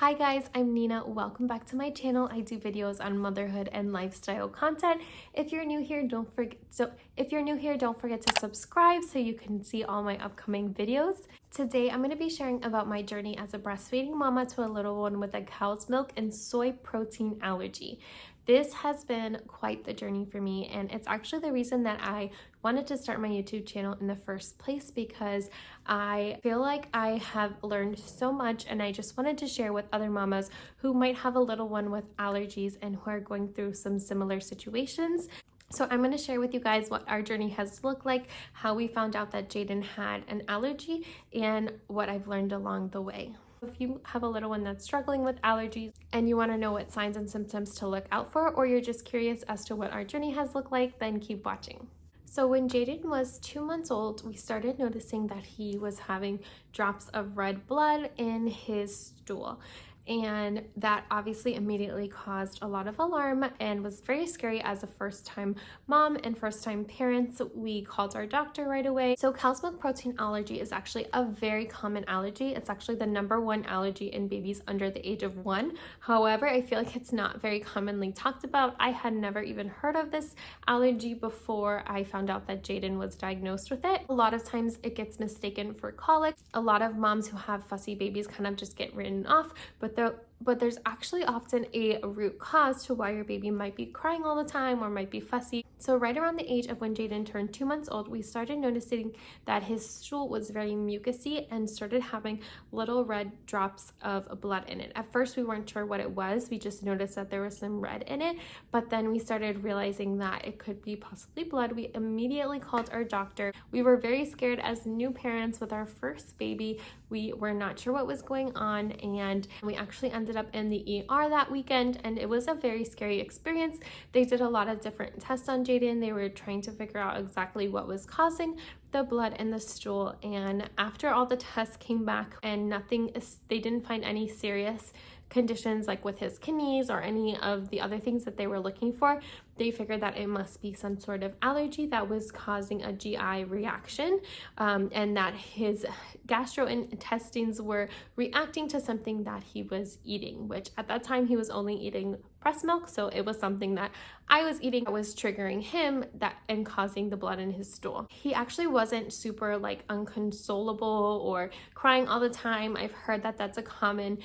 Hi guys, I'm Nina. Welcome back to my channel. I do videos on motherhood and lifestyle content. If you're new here, don't forget to subscribe so you can see all my upcoming videos. Today, I'm going to be sharing about my journey as a breastfeeding mama to a little one with a cow's milk and soy protein allergy. This has been quite the journey for me, and it's actually the reason that I wanted to start my YouTube channel in the first place, because I feel like I have learned so much and I just wanted to share with other mamas who might have a little one with allergies and who are going through some similar situations. So I'm going to share with you guys what our journey has looked like, how we found out that Jaden had an allergy, and what I've learned along the way. If you have a little one that's struggling with allergies and you want to know what signs and symptoms to look out for, or you're just curious as to what our journey has looked like, then keep watching. So when Jaden was 2 months old, we started noticing that he was having drops of red blood in his stool. And that obviously immediately caused a lot of alarm and was very scary as a first-time mom and first-time parents. We called our doctor right away. So cow's milk protein allergy is actually a very common allergy. It's actually the #1 allergy in babies under the age of 1. However, I feel like it's not very commonly talked about. I had never even heard of this allergy before I found out that Jaden was diagnosed with it. A lot of times it gets mistaken for colic. A lot of moms who have fussy babies kind of just get written off, but there's actually often a root cause to why your baby might be crying all the time or might be fussy. So right around the age of when Jaden turned 2 months old, we started noticing that his stool was very mucousy and started having little red drops of blood in it. At first, we weren't sure what it was. We just noticed that there was some red in it, but then we started realizing that it could be possibly blood. We immediately called our doctor. We were very scared as new parents with our first baby. We were not sure what was going on, and we actually ended up in the ER that weekend, and it was a very scary experience. They did a lot of different tests on Jaden. They were trying to figure out exactly what was causing the blood in the stool, and after all the tests came back and they didn't find any serious conditions like with his kidneys or any of the other things that they were looking for. They figured that it must be some sort of allergy that was causing a GI reaction, and that his gastrointestines were reacting to something that he was eating, which at that time he was only eating breast milk, so it was something that I was eating that was triggering him and causing the blood in his stool. He actually wasn't super unconsolable or crying all the time. I've heard that that's a common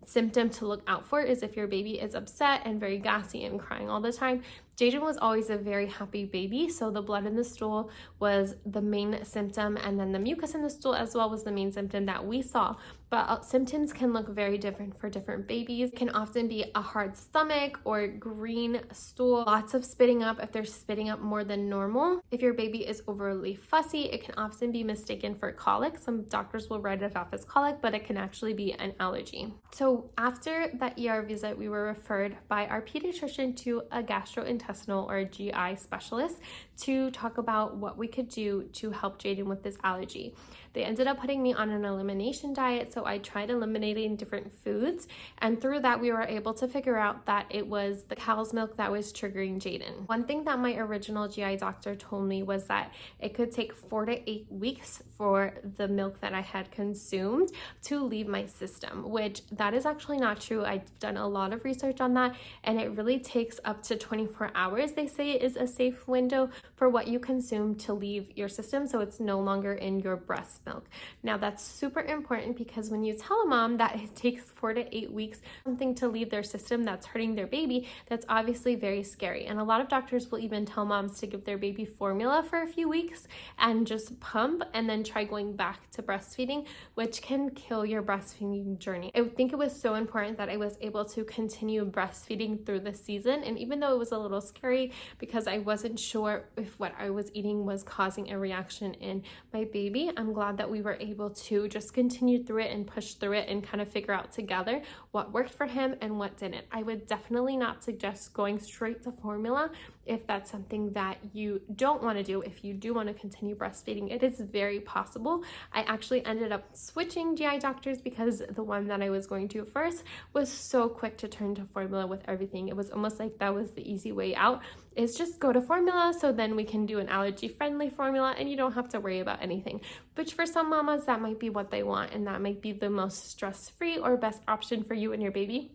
symptom to look out for, is if your baby is upset and very gassy and crying all the time. Jaden was always a very happy baby, so the blood in the stool was the main symptom, and then the mucus in the stool as well was the main symptom that we saw. But symptoms can look very different for different babies. It can often be a hard stomach or green stool, lots of spitting up if they're spitting up more than normal. If your baby is overly fussy, it can often be mistaken for colic. Some doctors will write it off as colic, but it can actually be an allergy. So after that ER visit, we were referred by our pediatrician to a gastrointestinal or a GI specialist to talk about what we could do to help Jaden with this allergy. They ended up putting me on an elimination diet, so I tried eliminating different foods, and through that we were able to figure out that it was the cow's milk that was triggering Jaden. One thing that my original GI doctor told me was that it could take 4 to 8 weeks for the milk that I had consumed to leave my system, which that is actually not true. I've done a lot of research on that, and it really takes up to 24 hours. They say is a safe window for what you consume to leave your system, so it's no longer in your breast milk. Now that's super important, because when you tell a mom that it takes 4 to 8 weeks something to leave their system that's hurting their baby, that's obviously very scary. And a lot of doctors will even tell moms to give their baby formula for a few weeks and just pump and then try going back to breastfeeding, which can kill your breastfeeding journey. I think it was so important that I was able to continue breastfeeding through the season, and even though it was a little scary because I wasn't sure if what I was eating was causing a reaction in my baby, I'm glad that we were able to just continue through it and push through it and kind of figure out together what worked for him and what didn't. I would definitely not suggest going straight to formula if that's something that you don't want to do. If you do want to continue breastfeeding, it is very possible. I actually ended up switching GI doctors because the one that I was going to first was so quick to turn to formula with everything. It was almost like that was the easy way out, is just go to formula, so then we can do an allergy friendly formula and you don't have to worry about anything. Which for some mamas, that might be what they want, and that might be the most stress-free or best option for you and your baby.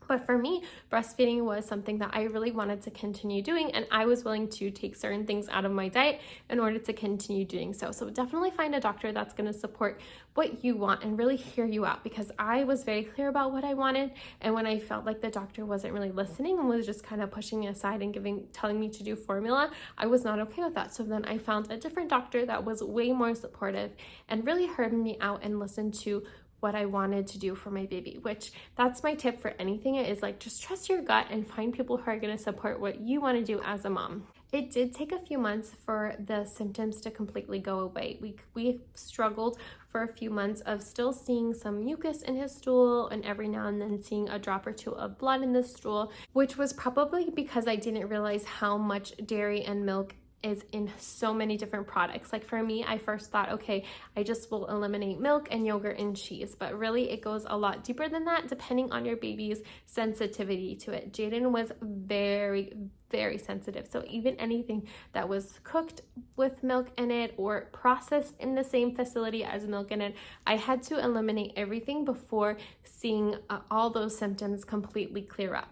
But for me, breastfeeding was something that I really wanted to continue doing, and I was willing to take certain things out of my diet in order to continue doing so. So definitely find a doctor that's going to support what you want and really hear you out, because I was very clear about what I wanted, and when I felt like the doctor wasn't really listening and was just kind of pushing me aside and telling me to do formula, I was not okay with that. So then I found a different doctor that was way more supportive and really heard me out and listened to what I wanted to do for my baby, which that's my tip for anything. It is like, just trust your gut and find people who are going to support what you want to do as a mom. It did take a few months for the symptoms to completely go away. We struggled for a few months of still seeing some mucus in his stool and every now and then seeing a drop or two of blood in the stool, which was probably because I didn't realize how much dairy and milk is in so many different products. Like for me, I first thought, okay, I just will eliminate milk and yogurt and cheese, but really it goes a lot deeper than that depending on your baby's sensitivity to it. Jaden was very, very sensitive. So even anything that was cooked with milk in it or processed in the same facility as milk in it, I had to eliminate everything before seeing all those symptoms completely clear up.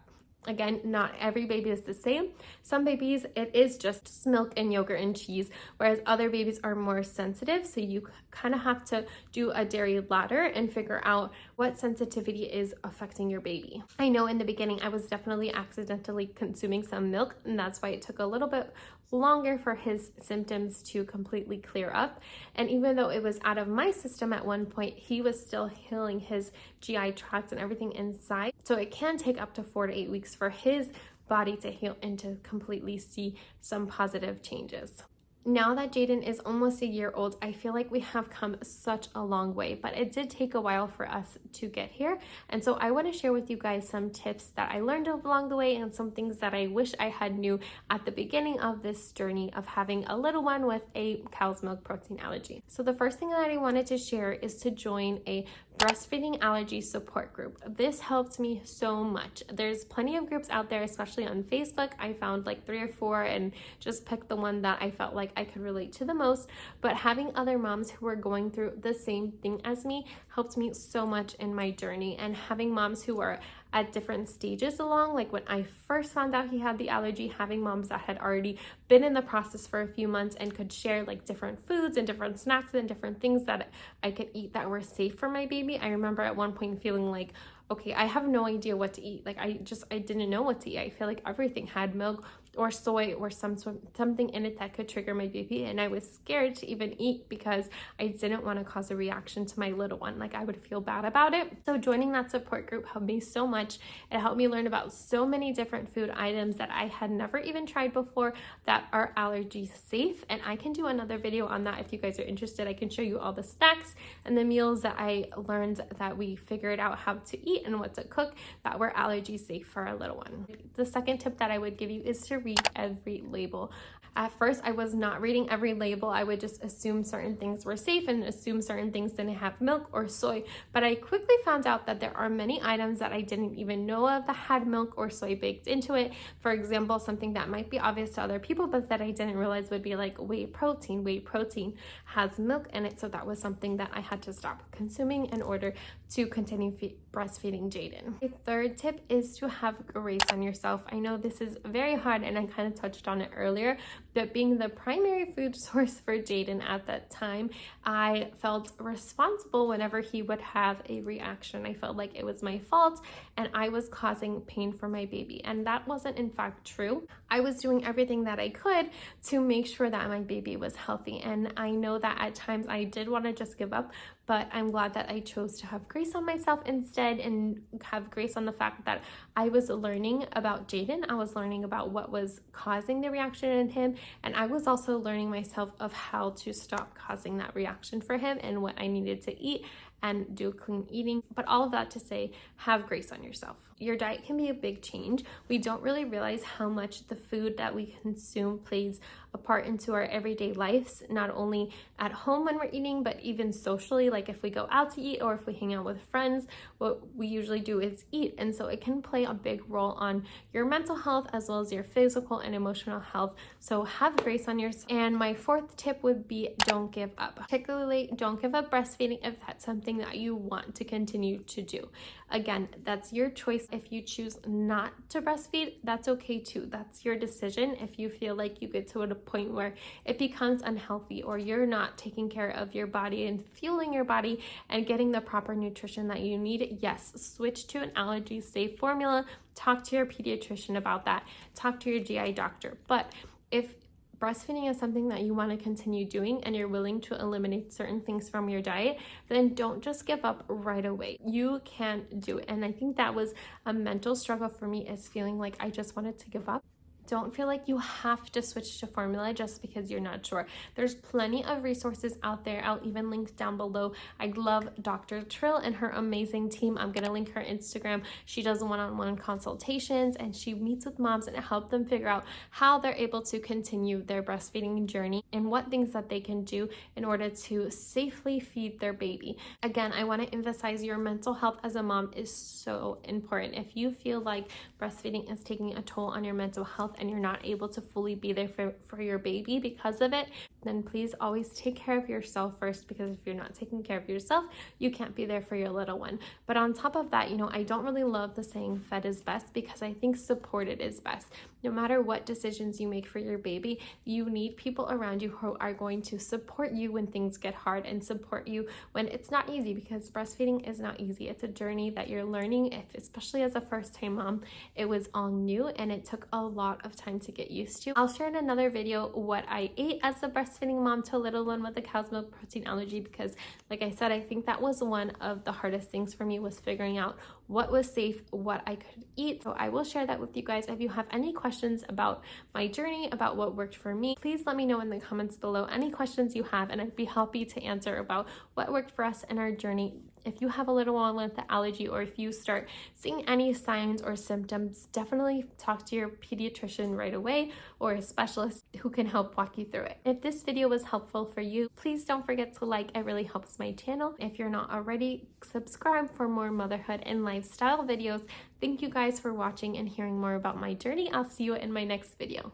Again, not every baby is the same. Some babies, it is just milk and yogurt and cheese, whereas other babies are more sensitive. So you kind of have to do a dairy ladder and figure out what sensitivity is affecting your baby. I know in the beginning, I was definitely accidentally consuming some milk, and that's why it took a little bit longer for his symptoms to completely clear up. And even though it was out of my system at one point, he was still healing his GI tract and everything inside. So it can take up to 4 to 8 weeks for his body to heal and to completely see some positive changes. Now that Jaden is almost a year old, I feel like we have come such a long way, but it did take a while for us to get here. And so I want to share with you guys some tips that I learned along the way and some things that I wish I had knew at the beginning of this journey of having a little one with a cow's milk protein allergy. So the first thing that I wanted to share is to join a breastfeeding allergy support group. This helped me so much. There's plenty of groups out there, especially on Facebook. I found like 3 or 4 and just picked the one that I felt like I could relate to the most. But having other moms who were going through the same thing as me helped me so much in my journey. And having moms who are at different stages along, like when I first found out he had the allergy, having moms that had already been in the process for a few months and could share like different foods and different snacks and different things that I could eat that were safe for my baby. I remember at one point feeling like, okay, I have no idea what to eat. Like I didn't know what to eat. I feel like everything had milk or soy or something in it that could trigger my baby, and I was scared to even eat because I didn't want to cause a reaction to my little one. Like I would feel bad about it. So joining that support group helped me so much. It helped me learn about so many different food items that I had never even tried before that are allergy safe, and I can do another video on that if you guys are interested. I can show you all the snacks and the meals that I learned that we figured out how to eat and what to cook that were allergy safe for our little one. The second tip that I would give you is to read every label. At first, I was not reading every label. I would just assume certain things were safe and assume certain things didn't have milk or soy. But I quickly found out that there are many items that I didn't even know of that had milk or soy baked into it. For example, something that might be obvious to other people, but that I didn't realize would be like whey protein. Whey protein has milk in it. So that was something that I had to stop consuming in order to continue breastfeeding Jaden. The third tip is to have grace on yourself. I know this is very hard and I kind of touched on it earlier, but being the primary food source for Jaden at that time, I felt responsible whenever he would have a reaction. I felt like it was my fault and I was causing pain for my baby. And that wasn't in fact true. I was doing everything that I could to make sure that my baby was healthy. And I know that at times I did want to just give up, but I'm glad that I chose to have grace on myself instead and have grace on the fact that I was learning about Jaden. I was learning about what was causing the reaction in him, and I was also learning myself of how to stop causing that reaction for him and what I needed to eat and do clean eating. But all of that to say, have grace on yourself. Your diet can be a big change. We don't really realize how much the food that we consume plays a part into our everyday lives, not only at home when we're eating, but even socially. Like if we go out to eat or if we hang out with friends, what we usually do is eat. And so it can play a big role on your mental health as well as your physical and emotional health. So have grace on yourself. And my fourth tip would be don't give up. Particularly, don't give up breastfeeding if that's something that you want to continue to do. Again, that's your choice. If you choose not to breastfeed, that's okay too. That's your decision. If you feel like you get to a point where it becomes unhealthy or you're not taking care of your body and fueling your body and getting the proper nutrition that you need, yes, switch to an allergy safe formula. Talk to your pediatrician about that. Talk to your GI doctor. But if breastfeeding is something that you want to continue doing and you're willing to eliminate certain things from your diet, then don't just give up right away. You can do it. And I think that was a mental struggle for me, is feeling like I just wanted to give up. Don't feel like you have to switch to formula just because you're not sure. There's plenty of resources out there. I'll even link down below. I love Dr. Trill and her amazing team. I'm going to link her Instagram. She does one-on-one consultations and she meets with moms and help them figure out how they're able to continue their breastfeeding journey and what things that they can do in order to safely feed their baby. Again, I want to emphasize your mental health as a mom is so important. If you feel like breastfeeding is taking a toll on your mental health and you're not able to fully be there for your baby because of it, then please always take care of yourself first, because if you're not taking care of yourself, you can't be there for your little one. But on top of that, I don't really love the saying fed is best, because I think supported is best. No matter what decisions you make for your baby, you need people around you who are going to support you when things get hard and support you when it's not easy, because breastfeeding is not easy. It's a journey that you're learning. Especially as a first-time mom, it was all new and it took a lot of time to get used to. I'll share in another video what I ate as a breastfeeding mom to a little one with a cow's milk protein allergy, because like I said, I think that was one of the hardest things for me, was figuring out what was safe, what I could eat. So I will share that with you guys. If you have any questions about my journey, about what worked for me, please let me know in the comments below any questions you have, and I'd be happy to answer about what worked for us in our journey. If you have a little one with the allergy, or if you start seeing any signs or symptoms, definitely talk to your pediatrician right away or a specialist who can help walk you through it. If this video was helpful for you, please don't forget to like. It really helps my channel. If you're not already, subscribe for more motherhood and lifestyle videos. Thank you guys for watching and hearing more about my journey. I'll see you in my next video.